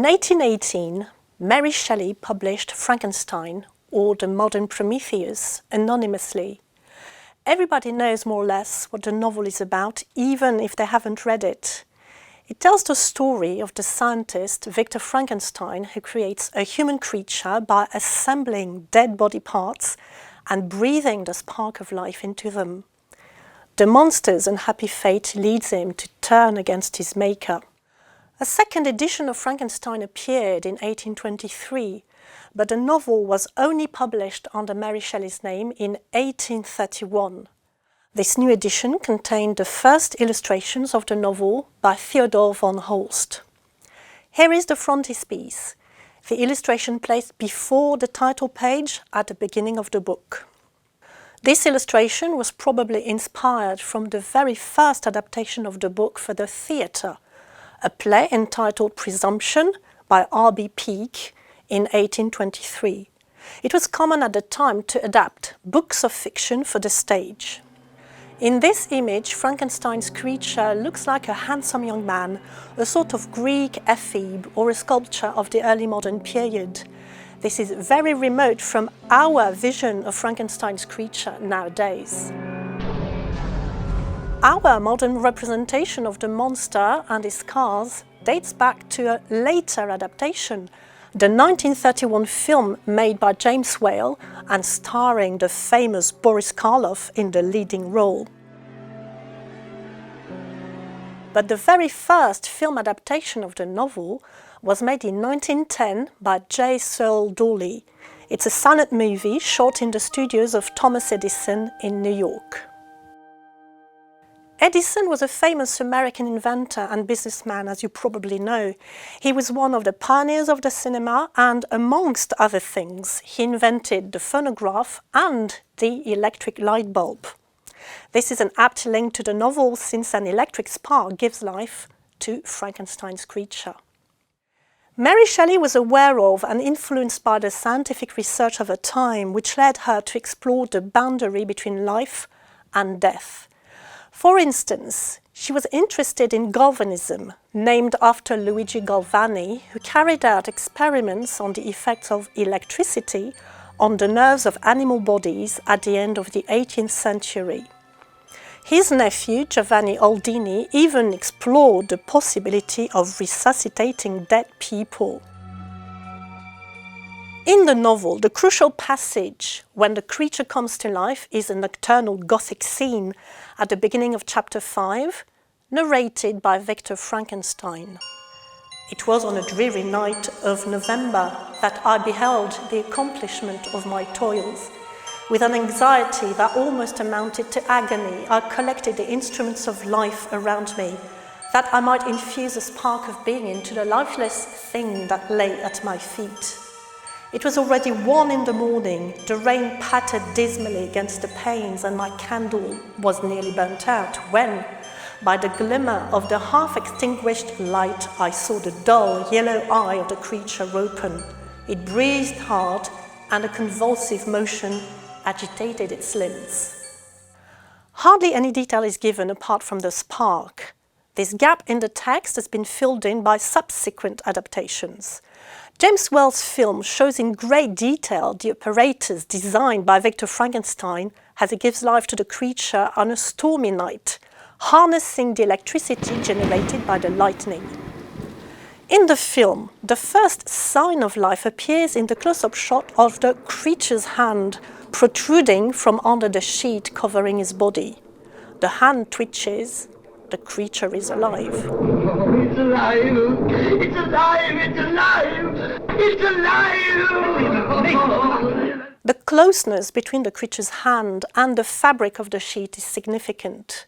In 1818, Mary Shelley published Frankenstein, or The Modern Prometheus, anonymously. Everybody knows more or less what the novel is about, even if they haven't read it. It tells the story of the scientist Victor Frankenstein, who creates a human creature by assembling dead body parts and breathing the spark of life into them. The monster's unhappy fate leads him to turn against his maker. A second edition of Frankenstein appeared in 1823, but the novel was only published under Mary Shelley's name in 1831. This new edition contained the first illustrations of the novel by Theodor von Holst. Here is the frontispiece, the illustration placed before the title page at the beginning of the book. This illustration was probably inspired from the very first adaptation of the book for the theatre, a play entitled Presumption by R.B. Peake in 1823. It was common at the time to adapt books of fiction for the stage. In this image, Frankenstein's creature looks like a handsome young man, a sort of Greek ephebe or a sculpture of the early modern period. This is very remote from our vision of Frankenstein's creature nowadays. Our modern representation of the monster and his scars dates back to a later adaptation, the 1931 film made by James Whale and starring the famous Boris Karloff in the leading role. But the very first film adaptation of the novel was made in 1910 by J. Searle Dawley. It's a silent movie shot in the studios of Thomas Edison in New York. Edison was a famous American inventor and businessman, as you probably know. He was one of the pioneers of the cinema and, amongst other things, he invented the phonograph and the electric light bulb. This is an apt link to the novel since an electric spark gives life to Frankenstein's creature. Mary Shelley was aware of and influenced by the scientific research of her time, which led her to explore the boundary between life and death. For instance, she was interested in galvanism, named after Luigi Galvani, who carried out experiments on the effects of electricity on the nerves of animal bodies at the end of the 18th century. His nephew, Giovanni Aldini, even explored the possibility of resuscitating dead people. In the novel, the crucial passage when the creature comes to life is a nocturnal Gothic scene at the beginning of chapter 5, narrated by Victor Frankenstein. It was on a dreary night of November that I beheld the accomplishment of my toils. With an anxiety that almost amounted to agony, I collected the instruments of life around me, that I might infuse a spark of being into the lifeless thing that lay at my feet. It was already 1 in the morning, the rain pattered dismally against the panes and my candle was nearly burnt out when, by the glimmer of the half-extinguished light, I saw the dull yellow eye of the creature open. It breathed hard and a convulsive motion agitated its limbs. Hardly any detail is given apart from the spark. This gap in the text has been filled in by subsequent adaptations. James Whale's film shows in great detail the apparatus designed by Victor Frankenstein as he gives life to the creature on a stormy night, harnessing the electricity generated by the lightning. In the film, the first sign of life appears in the close-up shot of the creature's hand protruding from under the sheet covering his body. The hand twitches. The creature is alive. Oh, it's alive! It's alive! It's alive! It's alive! The closeness between the creature's hand and the fabric of the sheet is significant.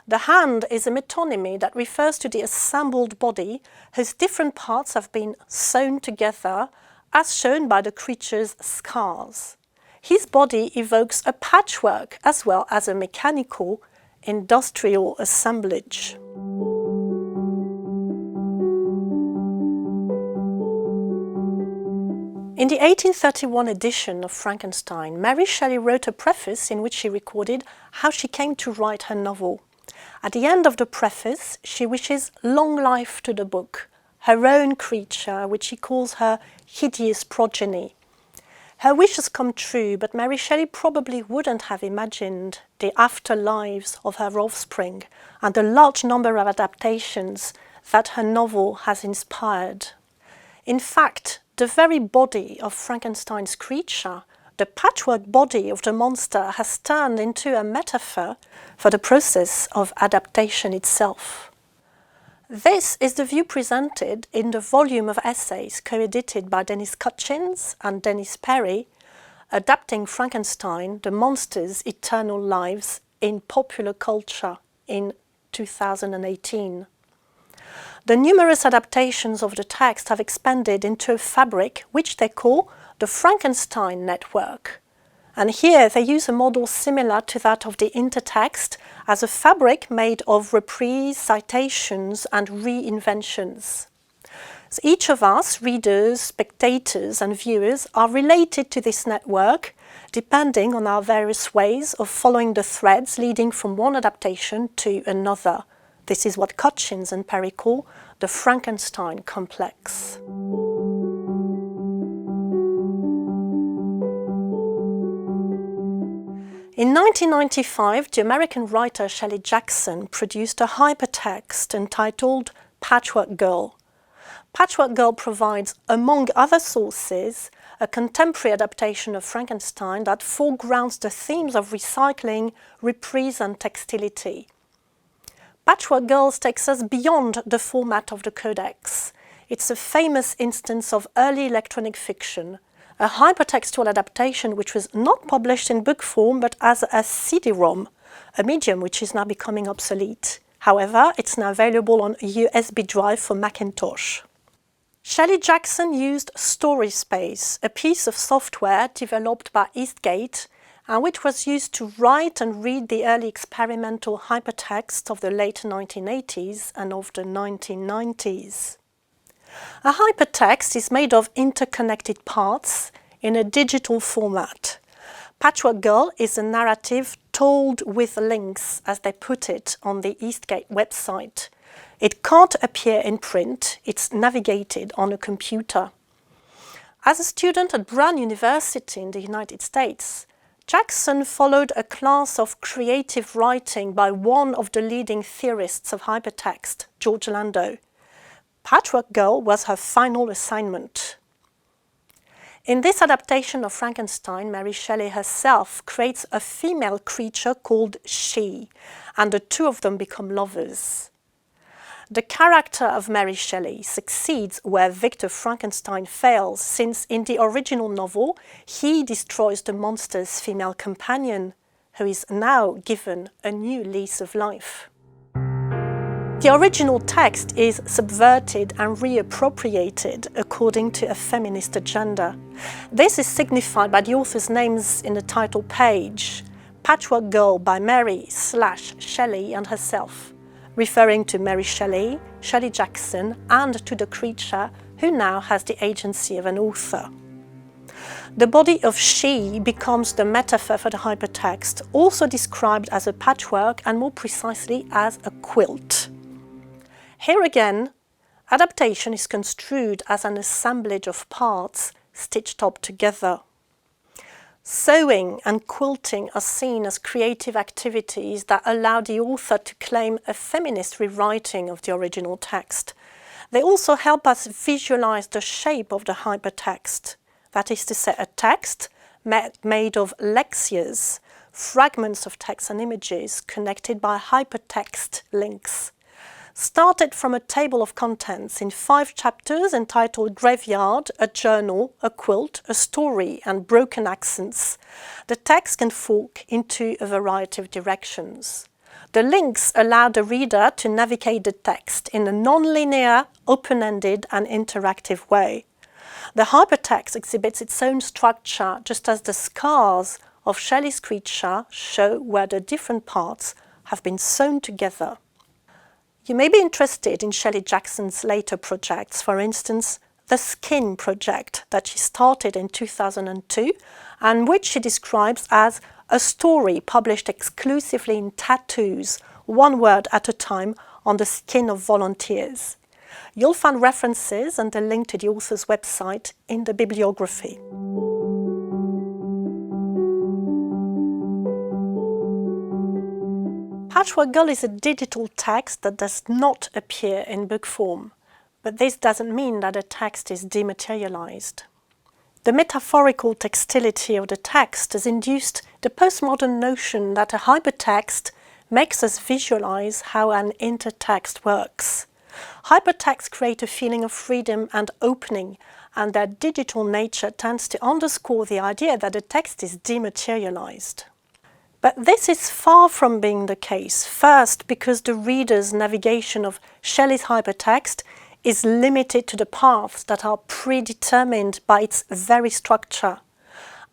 The hand is a metonymy that refers to the assembled body whose different parts have been sewn together, as shown by the creature's scars. His body evokes a patchwork as well as a mechanical, industrial assemblage. In the 1831 edition of Frankenstein, Mary Shelley wrote a preface in which she recorded how she came to write her novel. At the end of the preface, she wishes long life to the book, her own creature, which she calls her hideous progeny. Her wish has come true, but Mary Shelley probably wouldn't have imagined the afterlives of her offspring and the large number of adaptations that her novel has inspired. In fact, the very body of Frankenstein's creature, the patchwork body of the monster, has turned into a metaphor for the process of adaptation itself. This is the view presented in the volume of essays co-edited by Dennis Cutchins and Dennis Perry, Adapting Frankenstein, the Monster's Eternal Lives in Popular Culture in 2018. The numerous adaptations of the text have expanded into a fabric which they call the Frankenstein network. And here they use a model similar to that of the intertext as a fabric made of reprise, citations, and reinventions. So each of us, readers, spectators, and viewers, are related to this network depending on our various ways of following the threads leading from one adaptation to another. This is what Cutchins and Perry call the Frankenstein complex. In 1995, the American writer Shelley Jackson produced a hypertext entitled Patchwork Girl. Patchwork Girl provides, among other sources, a contemporary adaptation of Frankenstein that foregrounds the themes of recycling, reprise, and textility. Patchwork Girls takes us beyond the format of the codex. It's a famous instance of early electronic fiction, a hypertextual adaptation which was not published in book form but as a CD-ROM, a medium which is now becoming obsolete. However, it's now available on a USB drive for Macintosh. Shelley Jackson used StorySpace, a piece of software developed by Eastgate and which was used to write and read the early experimental hypertext of the late 1980s and of the 1990s. A hypertext is made of interconnected parts in a digital format. Patchwork Girl is a narrative told with links, as they put it on the Eastgate website. It can't appear in print, it's navigated on a computer. As a student at Brown University in the United States, Jackson followed a class of creative writing by one of the leading theorists of hypertext, George Landau. Patchwork Girl was her final assignment. In this adaptation of Frankenstein, Mary Shelley herself creates a female creature called She, and the two of them become lovers. The character of Mary Shelley succeeds where Victor Frankenstein fails, since in the original novel, he destroys the monster's female companion, who is now given a new lease of life. The original text is subverted and reappropriated according to a feminist agenda. This is signified by the author's names in the title page, Patchwork Girl by Mary / Shelley and herself, referring to Mary Shelley, Shelley Jackson, and to the creature who now has the agency of an author. The body of She becomes the metaphor for the hypertext, also described as a patchwork and more precisely as a quilt. Here again, adaptation is construed as an assemblage of parts stitched up together. Sewing and quilting are seen as creative activities that allow the author to claim a feminist rewriting of the original text. They also help us visualize the shape of the hypertext, that is to say, a text made of lexias, fragments of text and images connected by hypertext links. Started from a table of contents in 5 chapters entitled Graveyard, a Journal, a Quilt, a Story, and Broken Accents, the text can fork into a variety of directions. The links allow the reader to navigate the text in a non-linear, open-ended, and interactive way. The hypertext exhibits its own structure, just as the scars of Shelley's creature show where the different parts have been sewn together. You may be interested in Shelley Jackson's later projects, for instance, the Skin project that she started in 2002 and which she describes as a story published exclusively in tattoos, one word at a time, on the skin of volunteers. You'll find references and a link to the author's website in the bibliography. Patchwork Girl is a digital text that does not appear in book form, but this doesn't mean that the text is dematerialized. The metaphorical textility of the text has induced the postmodern notion that a hypertext makes us visualize how an intertext works. Hypertexts create a feeling of freedom and opening, and their digital nature tends to underscore the idea that the text is dematerialized. But this is far from being the case, first because the reader's navigation of Shelley's hypertext is limited to the paths that are predetermined by its very structure.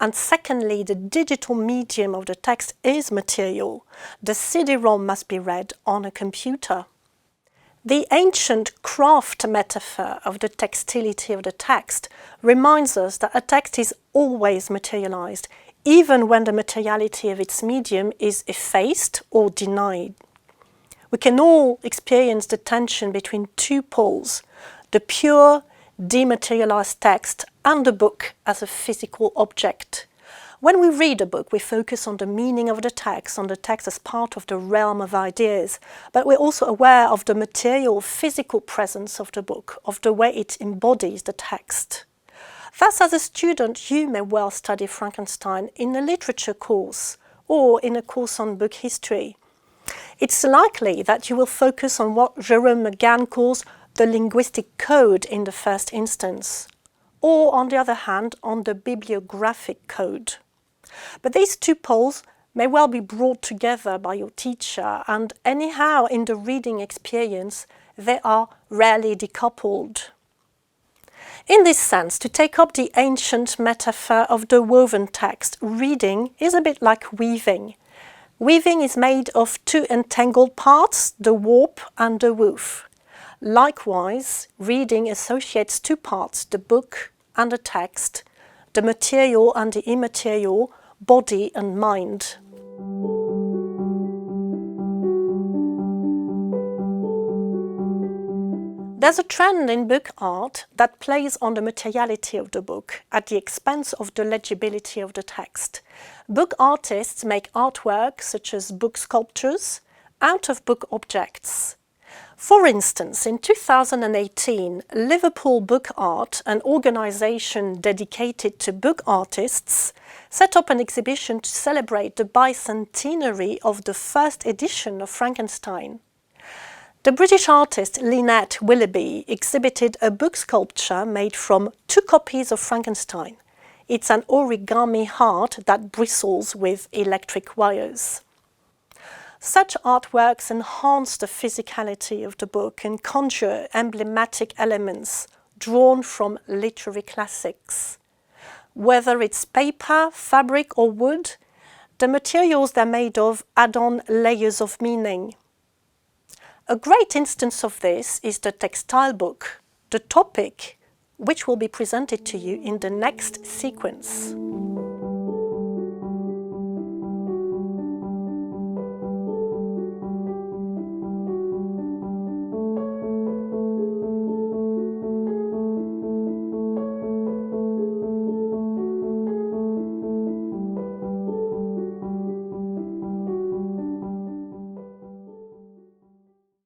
And secondly, the digital medium of the text is material. The CD-ROM must be read on a computer. The ancient craft metaphor of the textility of the text reminds us that a text is always materialized, even when the materiality of its medium is effaced or denied. We can all experience the tension between two poles, the pure, dematerialized text and the book as a physical object. When we read a book, we focus on the meaning of the text as part of the realm of ideas, but we're also aware of the material, physical presence of the book, of the way it embodies the text. Thus, as a student, you may well study Frankenstein in a literature course or in a course on book history. It's likely that you will focus on what Jerome McGann calls the linguistic code in the first instance, or on the other hand, on the bibliographic code. But these two poles may well be brought together by your teacher, and anyhow, in the reading experience, they are rarely decoupled. In this sense, to take up the ancient metaphor of the woven text, reading is a bit like weaving. Weaving is made of two entangled parts, the warp and the woof. Likewise, reading associates two parts, the book and the text, the material and the immaterial, body and mind. There's a trend in book art that plays on the materiality of the book at the expense of the legibility of the text. Book artists make artwork, such as book sculptures, out of book objects. For instance, in 2018, Liverpool Book Art, an organisation dedicated to book artists, set up an exhibition to celebrate the bicentenary of the first edition of Frankenstein. The British artist Lynette Willoughby exhibited a book sculpture made from 2 copies of Frankenstein. It's an origami heart that bristles with electric wires. Such artworks enhance the physicality of the book and conjure emblematic elements drawn from literary classics. Whether it's paper, fabric or wood, the materials they're made of add on layers of meaning. A great instance of this is the textile book, the topic, which will be presented to you in the next sequence.